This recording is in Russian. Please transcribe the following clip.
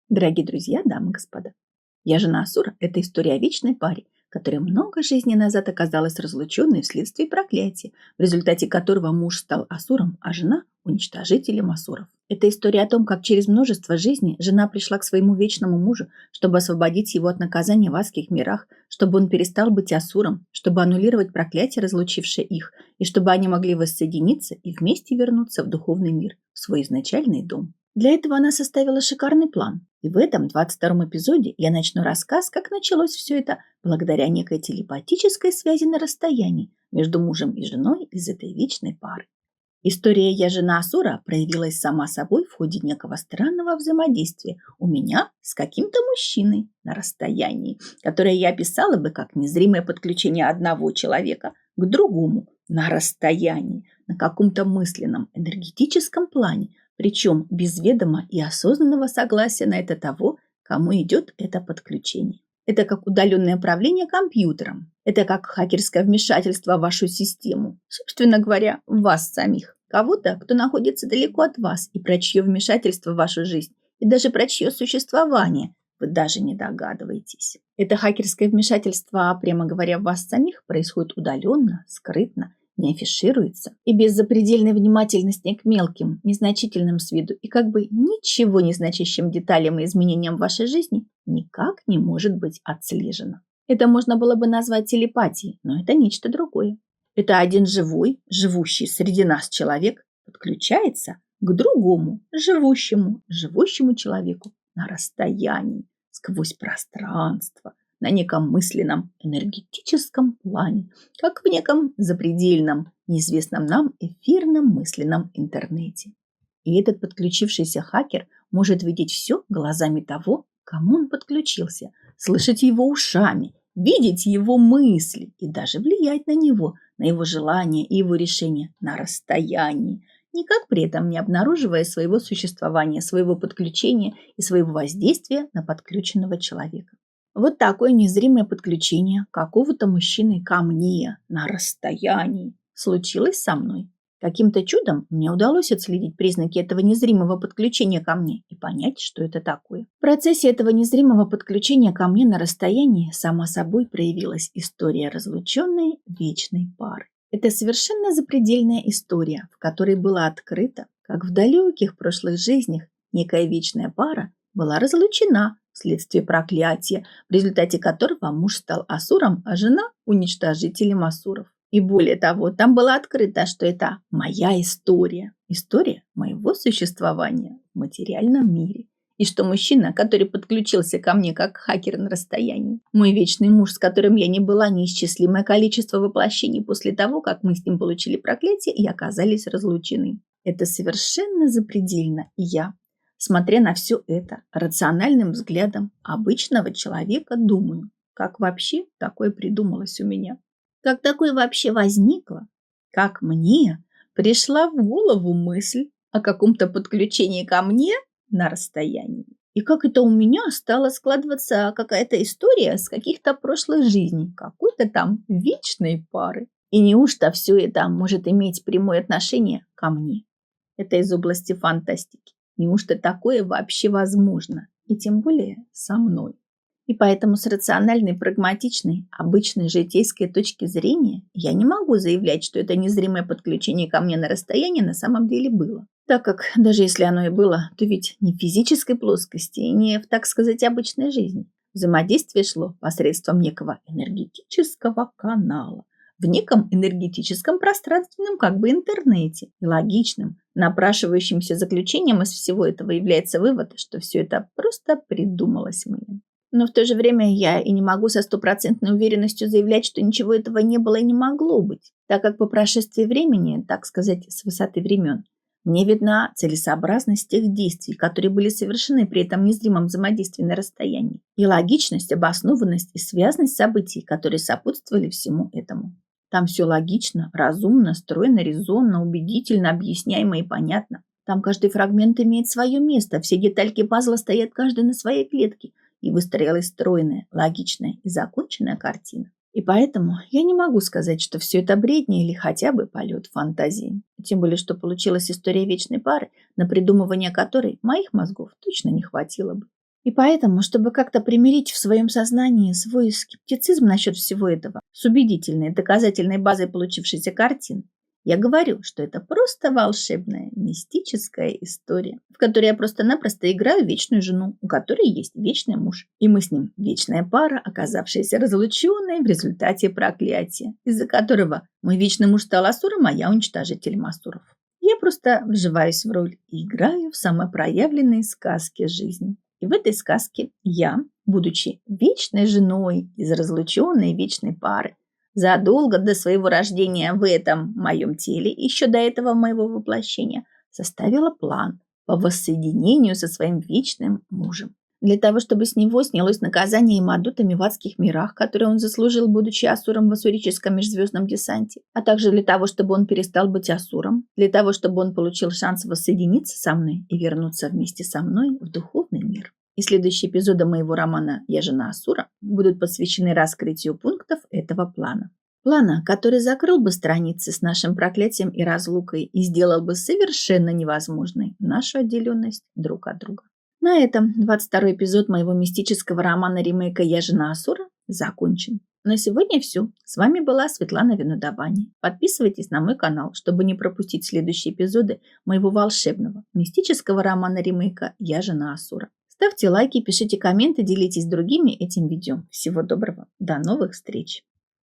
Дорогие друзья, дамы и господа, «Я жена Асура» – это история о вечной паре, которая много жизней назад оказалась разлученной вследствие проклятия, в результате которого муж стал Асуром, а жена – уничтожителем Асуров. Это история о том, как через множество жизней жена пришла к своему вечному мужу, чтобы освободить его от наказания в адских мирах, чтобы он перестал быть Асуром, чтобы аннулировать проклятие, разлучившее их, и чтобы они могли воссоединиться и вместе вернуться в духовный мир, в свой изначальный дом. Для этого она составила шикарный план. И в этом 22-м эпизоде я начну рассказ, как началось все это благодаря некой телепатической связи на расстоянии между мужем и женой из этой вечной пары. История «Я жена Асура» проявилась сама собой в ходе некого странного взаимодействия у меня с каким-то мужчиной на расстоянии, которое я описала бы как незримое подключение одного человека к другому на расстоянии, на каком-то мысленном энергетическом плане, причем без ведома и осознанного согласия на это того, кому идет это подключение. Это как удаленное управление компьютером. Это как хакерское вмешательство в вашу систему. Собственно говоря, в вас самих. Кого-то, кто находится далеко от вас, и про чье вмешательство в вашу жизнь, и даже про чье существование вы даже не догадываетесь. Это хакерское вмешательство, прямо говоря, в вас самих происходит удаленно, скрытно, не афишируется и без запредельной внимательности к мелким, незначительным с виду и как бы ничего не значащим деталям и изменениям в вашей жизни никак не может быть отслежено. Это можно было бы назвать телепатией, но это нечто другое. Это один живой, живущий среди нас человек подключается к другому, живущему человеку на расстоянии, сквозь пространство, на неком мысленном энергетическом плане, как в неком запредельном, неизвестном нам эфирном мысленном интернете. И этот подключившийся хакер может видеть все глазами того, к кому он подключился, слышать его ушами, видеть его мысли и даже влиять на него, на его желания и его решения на расстоянии, никак при этом не обнаруживая своего существования, своего подключения и своего воздействия на подключенного человека. Вот такое незримое подключение какого-то мужчины ко мне на расстоянии случилось со мной. Каким-то чудом мне удалось отследить признаки этого незримого подключения ко мне и понять, что это такое. В процессе этого незримого подключения ко мне на расстоянии сама собой проявилась история разлученной вечной пары. Это совершенно запредельная история, в которой было открыто, как в далеких прошлых жизнях некая вечная пара была разлучена вследствие проклятия, в результате которого муж стал Асуром, а жена – уничтожителем Асуров. И более того, там было открыто, что это моя история, история моего существования в материальном мире. И что мужчина, который подключился ко мне как хакер на расстоянии, мой вечный муж, с которым я не была неисчислимое количество воплощений после того, как мы с ним получили проклятие и оказались разлучены. Это совершенно запредельно. И я, смотря на все это, рациональным взглядом обычного человека думаю, как вообще такое придумалось у меня. Как такое вообще возникло? Как мне пришла в голову мысль о каком-то подключении ко мне на расстоянии? И как это у меня стала складываться какая-то история с каких-то прошлых жизней, какой-то там вечной пары? И неужто все это может иметь прямое отношение ко мне? Это из области фантастики. Неужто такое вообще возможно? И тем более со мной. И поэтому с рациональной, прагматичной, обычной житейской точки зрения я не могу заявлять, что это незримое подключение ко мне на расстоянии на самом деле было. Так как даже если оно и было, то ведь не в физической плоскости и не в, так сказать, обычной жизни. Взаимодействие шло посредством некого энергетического канала, в неком энергетическом пространственном как бы интернете. И логичным, напрашивающимся заключением из всего этого является вывод, что все это просто придумалось мне. Но в то же время я и не могу со стопроцентной уверенностью заявлять, что ничего этого не было и не могло быть, так как по прошествии времени, так сказать, с высоты времен, мне видна целесообразность тех действий, которые были совершены при этом незримом взаимодействии на расстоянии, и логичность, обоснованность и связность событий, которые сопутствовали всему этому. Там все логично, разумно, стройно, резонно, убедительно, объясняемо и понятно. Там каждый фрагмент имеет свое место, все детальки пазла стоят каждый на своей клетке, и выстроилась стройная, логичная и законченная картина. И поэтому я не могу сказать, что все это бредни или хотя бы полет фантазии. Тем более, что получилась история вечной пары, на придумывание которой моих мозгов точно не хватило бы. И поэтому, чтобы как-то примирить в своем сознании свой скептицизм насчет всего этого с убедительной доказательной базой получившейся картины, я говорю, что это просто волшебная, мистическая история, в которой я просто-напросто играю вечную жену, у которой есть вечный муж. И мы с ним вечная пара, оказавшаяся разлученной в результате проклятия, из-за которого мой вечный муж стал Асуром, а я уничтожителем Асуров. Я просто вживаюсь в роль и играю в самопроявленные сказки жизни. И в этой сказке я, будучи вечной женой из разлученной вечной пары, задолго до своего рождения в этом моем теле, еще до этого моего воплощения, составила план по воссоединению со своим вечным мужем. Для того, чтобы с него снялось наказание и мадутами в адских мирах, которые он заслужил, будучи асуром в ассурическом межзвездном десанте, а также для того, чтобы он перестал быть асуром, для того, чтобы он получил шанс воссоединиться со мной и вернуться вместе со мной в духовный мир. И следующие эпизоды моего романа «Я жена Асура» будут посвящены раскрытию пунктов этого плана. Плана, который закрыл бы страницы с нашим проклятием и разлукой и сделал бы совершенно невозможной нашу отделенность друг от друга. На этом 22-й эпизод моего мистического романа-ремейка «Я жена Асура» закончен. На сегодня все. С вами была Светлана Винодавани. Подписывайтесь на мой канал, чтобы не пропустить следующие эпизоды моего волшебного мистического романа-ремейка «Я жена Асура». Ставьте лайки, пишите комменты, делитесь с другими этим видео. Всего доброго. До новых встреч.